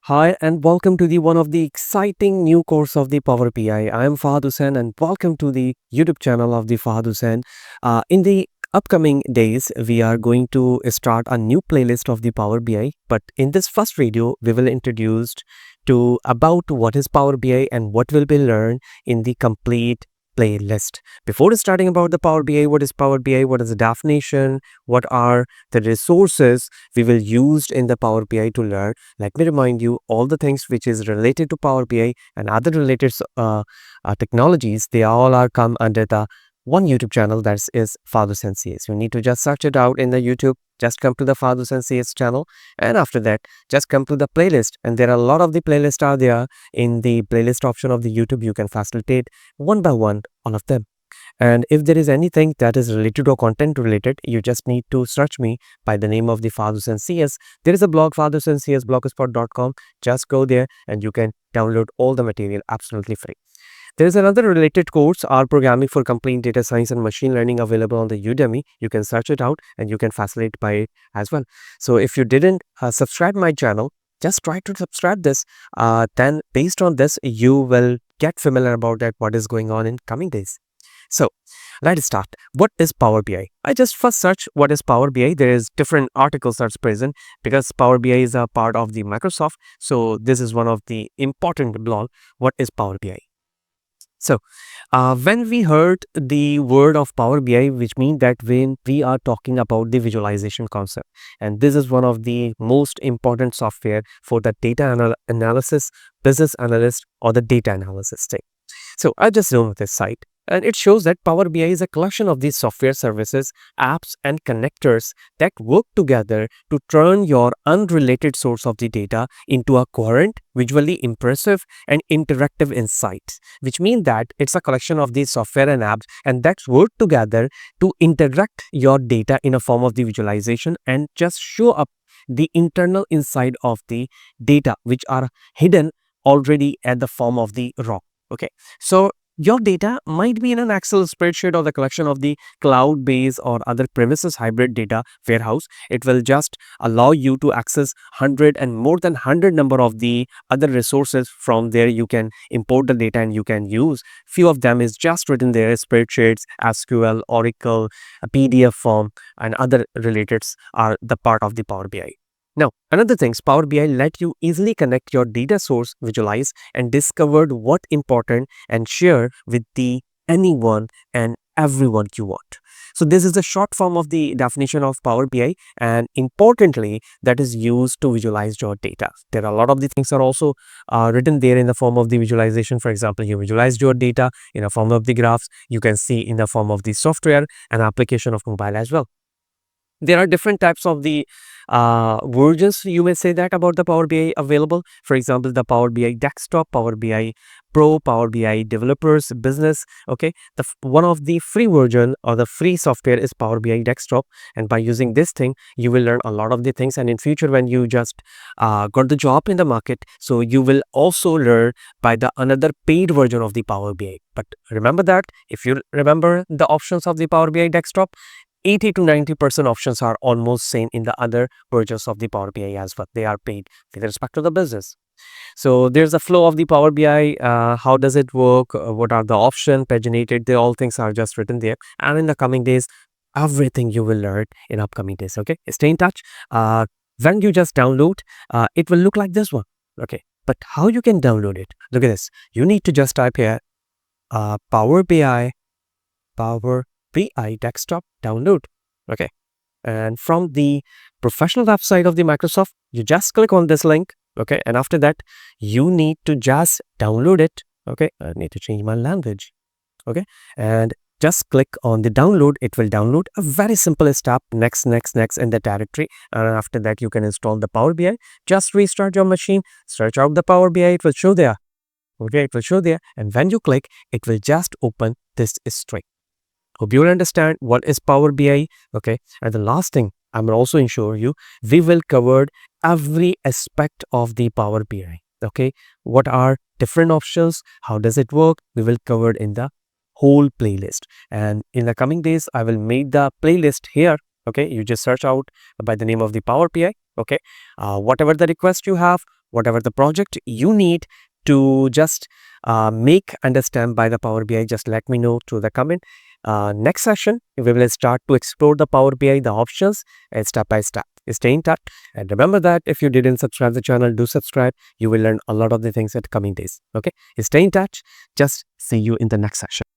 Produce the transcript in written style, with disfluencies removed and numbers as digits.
Hi and welcome to the one of the exciting new course of the Power BI. I am Fahad Hussain and welcome to the YouTube channel of the Fahad Hussain. In the upcoming days, we are going to start a new playlist of the Power BI. But in this first video, we will introduce to about what is Power BI and what will be learned in the complete playlist. Before starting about the Power BI, what is Power BI, what is the definition, what are the resources we will use in the Power BI to learn, let me remind you all the things which is related to Power BI and other related technologies, they all are come under the one YouTube channel, that is Fahad Hussain CS. You need to just search it out in the YouTube, just come to the Fahad Hussain CS channel, and after that just come to the playlist, and there are a lot of the playlists are there. In the playlist option of the YouTube, you can facilitate one by one all of them. And if there is anything that is related or content related, you just need to search me by the name of the Fahad Hussain CS. There is a blog, Fahad Hussain CS blogspot.com. Just go there and you can download all the material absolutely free. There is another related course, R Programming for Complete Data Science and Machine Learning, available on the Udemy. You can search it out and you can facilitate by it as well. So if you didn't subscribe my channel, just try to subscribe this. Then based on this, you will get familiar about that what is going on in coming days. So let's start. What is Power BI? I just first search what is Power BI. There is different articles that's present because Power BI is a part of the Microsoft. So this is one of the important blog. What is Power BI? So when we heard the word of Power BI, which means that when we are talking about the visualization concept, and this is one of the most important software for the data analysis, business analyst, or the data analysis thing. So I just zoom this site, and it shows that Power BI is a collection of these software services, apps, and connectors that work together to turn your unrelated source of the data into a coherent, visually impressive, and interactive insight, which means that it's a collection of these software and apps and that work together to interact your data in a form of the visualization and just show up the internal inside of the data, which are hidden already at the form of the raw. Okay, so your data might be in an Excel spreadsheet or the collection of the cloud-based or other premises hybrid data warehouse. It will just allow you to access 100 and more than 100 number of the other resources. From there, you can import the data and you can use. Few of them is just written there: spreadsheets, SQL, Oracle, a PDF form, and other relateds are the part of the Power BI. Now, another thing, Power BI let you easily connect your data source, visualize, and discover what important and share with the anyone and everyone you want. So this is the short form of the definition of Power BI, and importantly, that is used to visualize your data. There are a lot of the things are also written there in the form of the visualization. For example, you visualize your data in a form of the graphs. You can see in the form of the software and application of mobile as well. There are different types of the versions, you may say that, about the Power BI available. For example, the Power BI Desktop, Power BI Pro, Power BI Developers, Business. Okay, one of the free version or the free software is Power BI Desktop, and by using this thing, you will learn a lot of the things. And in future, when you just got the job in the market, so you will also learn by the another paid version of the Power BI. But remember that if you remember the options of the Power BI Desktop, 80 to 90% options are almost same in the other versions of the Power BI as well. They are paid with respect to the business. So there's a flow of the Power BI. How does it work? What are the options? Paginated. All things are just written there. And in the coming days, everything you will learn in upcoming days. Okay, stay in touch. When you just download, it will look like this one. Okay, but how you can download it? Look at this. You need to just type here Power BI Desktop download. Okay, and from the professional website of the Microsoft, you just click on this link. Okay, and after that you need to just download it. Okay, I need to change my language. Okay, and just click on the download. It will download. A very simple step. Next in the directory, and after that you can install the Power BI. Just restart your machine, search out the Power BI. It will show there. Okay, it will show there, and when you click, it will just open this string. Hope you will understand what is Power BI. Okay, and the last thing, I'm also ensure you, we will cover every aspect of the Power BI. Okay, what are different options? How does it work? We will cover in the whole playlist. And in the coming days, I will make the playlist here. Okay, you just search out by the name of the Power BI. Okay, whatever the request you have, whatever the project you need to just make understand by the Power BI, just let me know through the comment. Next session, we will start to explore the Power BI, the options, step by step. Stay in touch, and remember that if you didn't subscribe the channel, do subscribe. You will learn a lot of the things at coming days. Okay, stay in touch. Just see you in the next session.